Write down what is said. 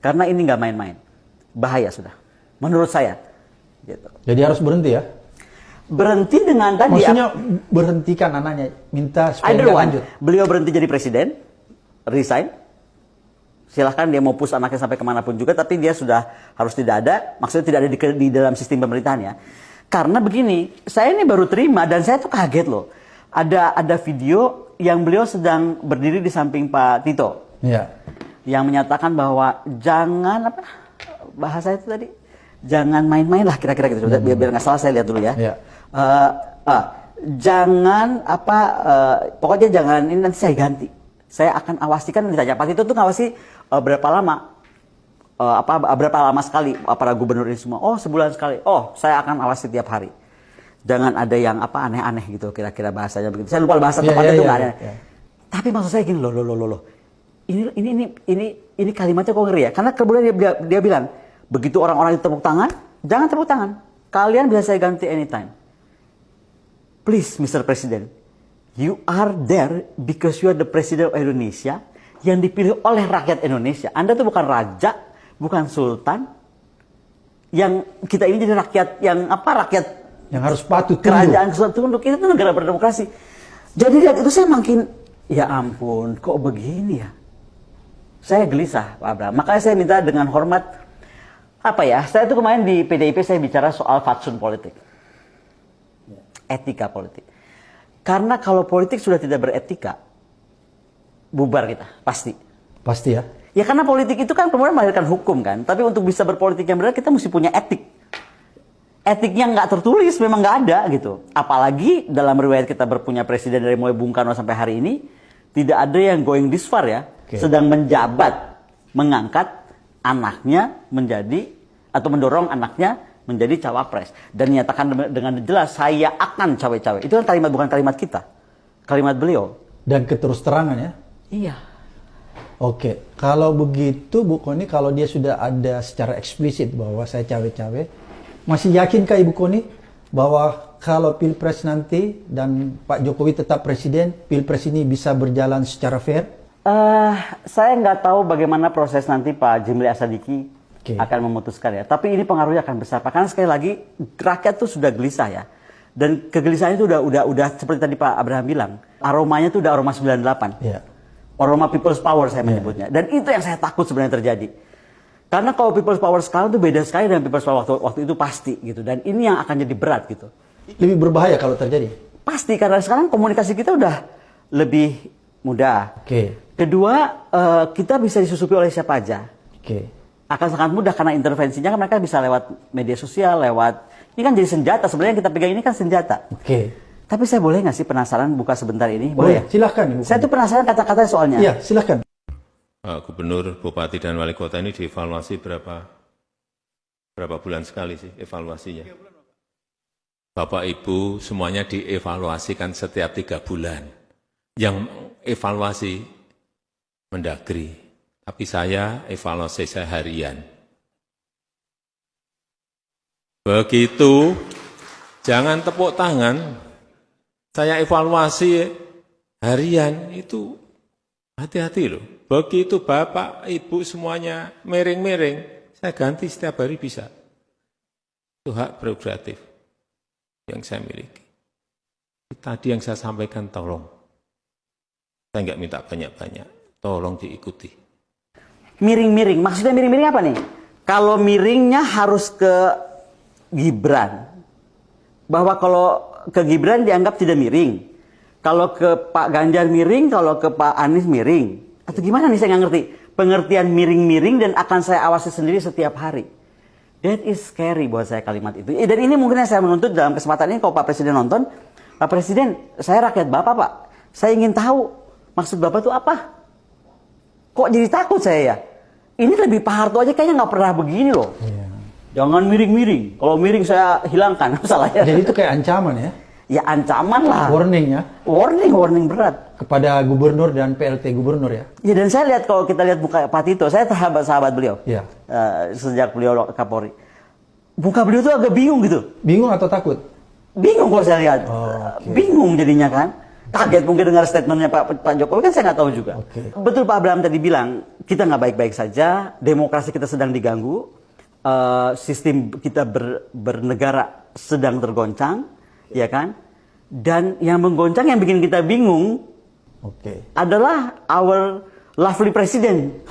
Karena ini nggak main-main. Bahaya sudah. Menurut saya. Gitu. Jadi harus berhenti ya? Berhenti dengan tadi. Maksudnya berhentikan anaknya, minta supaya either nggak one. lanjut. Beliau berhenti jadi presiden, resign. Silahkan dia mau push anaknya sampai kemanapun juga, tapi dia sudah harus tidak ada. Maksudnya tidak ada di dalam sistem pemerintahan ya. Karena begini, saya ini baru terima dan saya tuh kaget loh. Ada video yang beliau sedang berdiri di samping Pak Tito. Iya. Yang menyatakan bahwa jangan apa bahasa itu tadi, jangan main-main lah kira-kira gitu. Biar nggak salah saya lihat dulu ya. Iya. Jangan apa pokoknya jangan, ini nanti saya ganti. Saya akan awasikan, ditanya Pak Tito tuh ngawasi berapa lama berapa lama sekali para gubernur ini semua. Oh, sebulan sekali. Oh, saya akan awasi tiap hari. Jangan ada yang apa aneh-aneh gitu kira-kira bahasanya begitu. Saya lupa bahasa tepatnya itu nggak ada. Tapi maksud saya gini loh. Ini kalimatnya kok ngeri ya? Karena kemudian dia bilang, begitu orang-orang itu tepuk tangan, jangan tepuk tangan. Kalian bisa saya ganti anytime. Please, Mr. President, you are there because you are the President of Indonesia yang dipilih oleh rakyat Indonesia. Anda tuh bukan raja, bukan sultan. Yang kita ini jadi rakyat yang apa? Rakyat yang harus patuh tunduk. Kerajaan tunduk. Itu tuh negara berdemokrasi. Jadi lihat itu saya makin, ya ampun, kok begini ya? Saya gelisah, Pak Abraham. Makanya saya minta dengan hormat, apa ya? Saya tuh kemarin di PDIP saya bicara soal fatsun politik. Etika politik. Karena kalau politik sudah tidak beretika, bubar kita, pasti. Pasti ya? Ya karena politik itu kan kemudian melahirkan hukum kan. Tapi untuk bisa berpolitik yang benar kita mesti punya etik. Etiknya nggak tertulis, memang nggak ada gitu. Apalagi dalam riwayat kita berpunya presiden dari mulai Bung Karno sampai hari ini, tidak ada yang going this far ya. Sedang menjabat, mengangkat anaknya menjadi, atau mendorong anaknya menjadi cawapres. Dan menyatakan dengan jelas, saya akan cawe-cawe. Itu kan kalimat, bukan kalimat kita. Kalimat beliau. Dan keterus terangan ya? Iya. Oke, kalau begitu Bu Kony, kalau dia sudah ada secara eksplisit bahwa saya cawe-cawe, masih yakinkah Ibu Kony bahwa kalau Pilpres nanti dan Pak Jokowi tetap presiden, Pilpres ini bisa berjalan secara fair? Saya nggak tahu bagaimana proses nanti Pak Jimli Asadiki akan memutuskan ya. Tapi ini pengaruhnya akan besar. Karena sekali lagi rakyat tuh sudah gelisah ya. Dan kegelisahan itu udah seperti tadi Pak Abraham bilang, aromanya tuh udah aroma 98. Yeah. Aroma people's power saya menyebutnya. Dan itu yang saya takut sebenarnya terjadi. Karena kalau people's power sekarang tuh beda sekali dengan people's power waktu itu pasti gitu. Dan ini yang akan jadi berat gitu. Lebih berbahaya kalau terjadi? Pasti, karena sekarang komunikasi kita udah lebih mudah. Kedua, kita bisa disusupi oleh siapa aja. Akan sangat mudah karena intervensinya kan mereka bisa lewat media sosial, ini kan jadi senjata. Sebenarnya yang kita pegang ini kan senjata. Tapi saya boleh nggak sih penasaran buka sebentar ini? Boleh, silahkan. Saya tuh penasaran kata-kata soalnya. Iya, silahkan. Pak Gubernur, Bupati, dan Wali Kota ini dievaluasi berapa bulan sekali sih evaluasinya? Bapak Ibu semuanya dievaluasikan setiap 3 bulan. Yang evaluasi Mendagri, tapi saya evaluasi saya harian. Begitu, jangan tepuk tangan. Saya evaluasi harian itu hati-hati loh. Begitu Bapak, Ibu semuanya miring-miring, saya ganti setiap hari bisa. Itu hak prerogatif yang saya miliki. Tadi yang saya sampaikan tolong. Saya nggak minta banyak-banyak, tolong diikuti. Miring-miring, maksudnya miring-miring apa nih? Kalau miringnya harus ke Gibran. Bahwa kalau ke Gibran dianggap tidak miring. Kalau ke Pak Ganjar miring, kalau ke Pak Anies miring. Atau gimana nih, saya nggak ngerti. Pengertian miring-miring dan akan saya awasi sendiri setiap hari. That is scary buat saya kalimat itu. Dan ini mungkin yang saya menuntut dalam kesempatan ini, kalau Pak Presiden nonton, Pak Presiden, saya rakyat Bapak Pak. Saya ingin tahu maksud Bapak itu apa? Kok jadi takut saya ya? Ini lebih Pak Harto aja kayaknya nggak pernah begini loh. Jangan miring-miring. Kalau miring saya hilangkan masalahnya. Jadi itu kayak ancaman ya? Ya ancaman lah. Warning ya? Warning berat. Kepada gubernur dan PLT gubernur ya? Ya dan saya lihat kalau kita lihat muka Pak Tito, saya sahabat beliau. Iya. Sejak beliau Kapolri. Muka beliau tuh agak bingung gitu. Bingung atau takut? Bingung kalau saya lihat. Bingung jadinya kan. kaget mungkin dengar statementnya Pak Jokowi, kan saya nggak tahu juga. Oke. Betul Pak Abraham tadi bilang, kita nggak baik-baik saja, demokrasi kita sedang diganggu, sistem kita bernegara sedang tergoncang, ya kan? Dan yang menggoncang, yang bikin kita bingung Oke. adalah our lovely presiden.